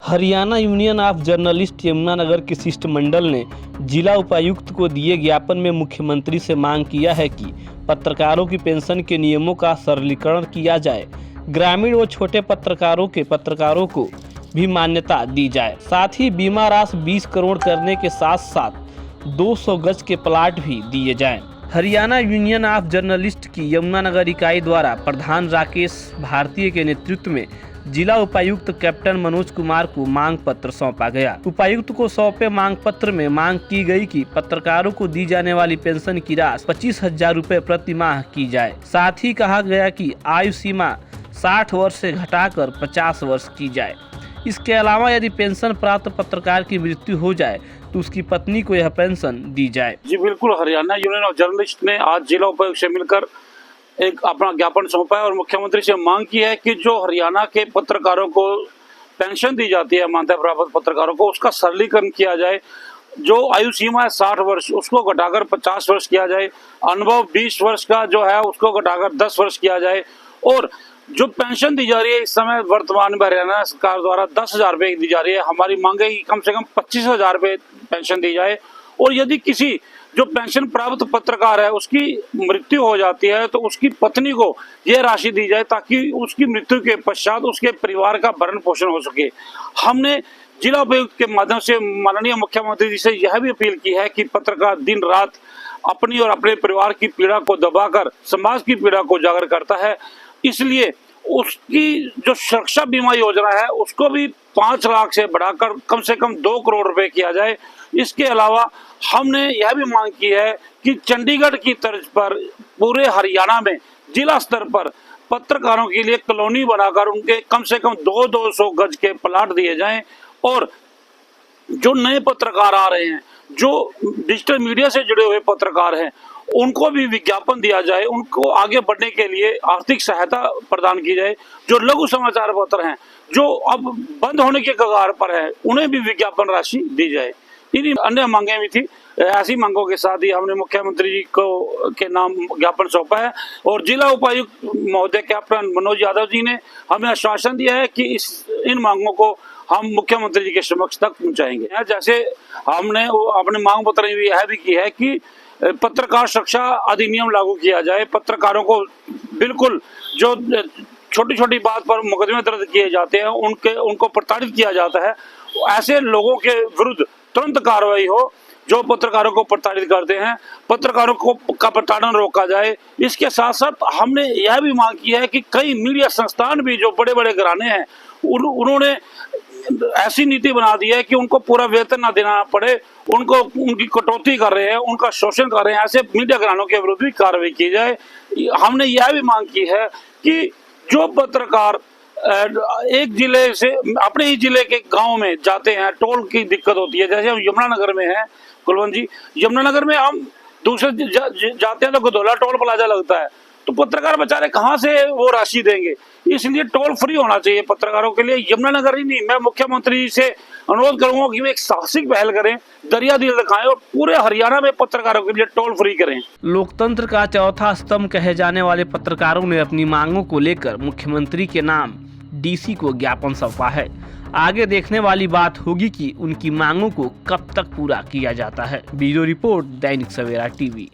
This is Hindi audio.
Haryana union of journalist Yamunanagar के शिष्टमंडल ने जिला उपायुक्त को दिए ज्ञापन में मुख्यमंत्री से मांग किया है कि पत्रकारों की पेंशन के नियमों का सरलीकरण किया जाए। ग्रामीण व छोटे पत्रकारों को भी मान्यता दी जाए। साथ ही बीमा राशि 20 करोड़ करने के साथ साथ 200 गज के प्लाट भी दिए जाएं। हरियाणा यूनियन ऑफ जर्नलिस्ट की यमुनानगर इकाई द्वारा प्रधान राकेश भारतीय के नेतृत्व में जिला उपायुक्त कैप्टन मनोज कुमार को मांग पत्र सौंपा गया। उपायुक्त को सौंपे मांग पत्र में मांग की गई कि पत्रकारों को दी जाने वाली पेंशन की राशि 25,000 रुपए प्रति माह की जाए। साथ ही कहा गया कि आयु सीमा 60 वर्ष से घटाकर 50 वर्ष की जाए। इसके अलावा यदि पेंशन प्राप्त पत्रकार की मृत्यु हो जाए तो उसकी पत्नी को यह पेंशन दी जाए। जी बिल्कुल, हरियाणा यूनियन ऑफ जर्नलिस्ट ने आज जिला उपायुक्त से मिलकर एक अपना ज्ञापन सौंपा है और मुख्यमंत्री से मांग की है कि जो हरियाणा के पत्रकारों को पेंशन दी जाती है, मान्यता प्राप्त पत्रकारों को, उसका सरलीकरण किया जाए। जो आयु सीमा है 60 वर्ष, उसको घटाकर 50 वर्ष किया जाए। अनुभव 20 वर्ष का जो है उसको घटाकर 10 वर्ष किया जाए। और जो पेंशन दी जा रही है इस समय वर्तमान में हरियाणा सरकार द्वारा 10,000 रुपये दी जा रही है। हमारी मांग है कि कम से कम 25,000 रुपये पेंशन दी जाए। और यदि किसी जो पेंशन प्राप्त पत्रकार है उसकी मृत्यु हो जाती है तो उसकी पत्नी को यह राशि दी जाए ताकि उसकी मृत्यु के पश्चात उसके परिवार का भरण पोषण हो सके। हमने जिला उपायुक्त के माध्यम से माननीय मुख्यमंत्री जी से यह भी अपील की है कि पत्रकार दिन रात अपनी और अपने परिवार की पीड़ा को दबाकर समाज की पीड़ा को उजागर करता है, इसलिए उसकी जो सुरक्षा बीमा योजना है उसको भी 5 लाख से बढ़ाकर कम से कम 2 करोड़ रुपए किया जाए। इसके अलावा हमने यह भी मांग की है कि चंडीगढ़ की तर्ज पर पूरे हरियाणा में जिला स्तर पर पत्रकारों के लिए कॉलोनी बनाकर उनके कम से कम 200 गज के प्लाट दिए जाएं। और जो नए पत्रकार आ रहे हैं, जो डिजिटल मीडिया से जुड़े हुए पत्रकार हैं, उनको भी विज्ञापन दिया जाए, उनको आगे बढ़ने के लिए आर्थिक सहायता प्रदान की जाए। जो लघु समाचार पत्र हैं जो अब बंद होने के कगार पर है, उन्हें भी विज्ञापन राशि दी जाए। इन्हीं अन्य मांगे भी थी। ऐसी मांगों के साथ ही हमने मुख्यमंत्री जी को के नाम ज्ञापन सौंपा है और जिला उपायुक्त महोदय कैप्टन मनोज यादव जी ने हमें आश्वासन दिया है कि इन मांगों को हम मुख्यमंत्री जी के समक्ष तक पहुंचाएंगे। जैसे हमने अपने मांग पत्र में यह भी की है कि पत्रकार सुरक्षा अधिनियम लागू किया जाए। पत्रकारों को बिल्कुल जो छोटी छोटी बात पर मुकदमे दर्ज किए जाते हैं उनको प्रताड़ित किया जाता है, ऐसे लोगों के विरुद्ध तुरंत कार्रवाई हो जो पत्रकारों को प्रताड़ित करते हैं। पत्रकारों को का प्रताड़न रोका जाए। इसके साथ साथ हमने यह भी मांग की है कि कई मीडिया संस्थान भी जो बड़े बड़े घराने हैं उन्होंने ऐसी नीति बना दी है कि उनको पूरा वेतन ना देना पड़े, उनकी कटौती कर रहे हैं, उनका शोषण कर रहे हैं। ऐसे मीडिया घरानों के विरुद्ध भी कार्रवाई की जाए। हमने यह भी मांग की है कि जो पत्रकार एक जिले से अपने ही जिले के गांव में जाते हैं, टोल की दिक्कत होती है। जैसे हम यमुनानगर में हैं कुलवंत जी, यमुनानगर में हम दूसरे जाते हैं तो गधौला टोल प्लाजा लगता है, तो पत्रकार बेचारे कहाँ से वो राशि देंगे। इसलिए टोल फ्री होना चाहिए पत्रकारों के लिए। यमुनानगर ही नहीं, मैं मुख्यमंत्री जी से अनुरोध करूंगा कि वे एक साहसिक पहल करें, दरिया दिल दिखाएं और पूरे हरियाणा में पत्रकारों के लिए टोल फ्री करें। लोकतंत्र का चौथा स्तंभ कहे जाने वाले पत्रकारों ने अपनी मांगों को लेकर मुख्यमंत्री के नाम डीसी को ज्ञापन सौंपा है। आगे देखने वाली बात होगी कि उनकी मांगों को कब तक पूरा किया जाता है। Bureau report, Dainik Savera TV.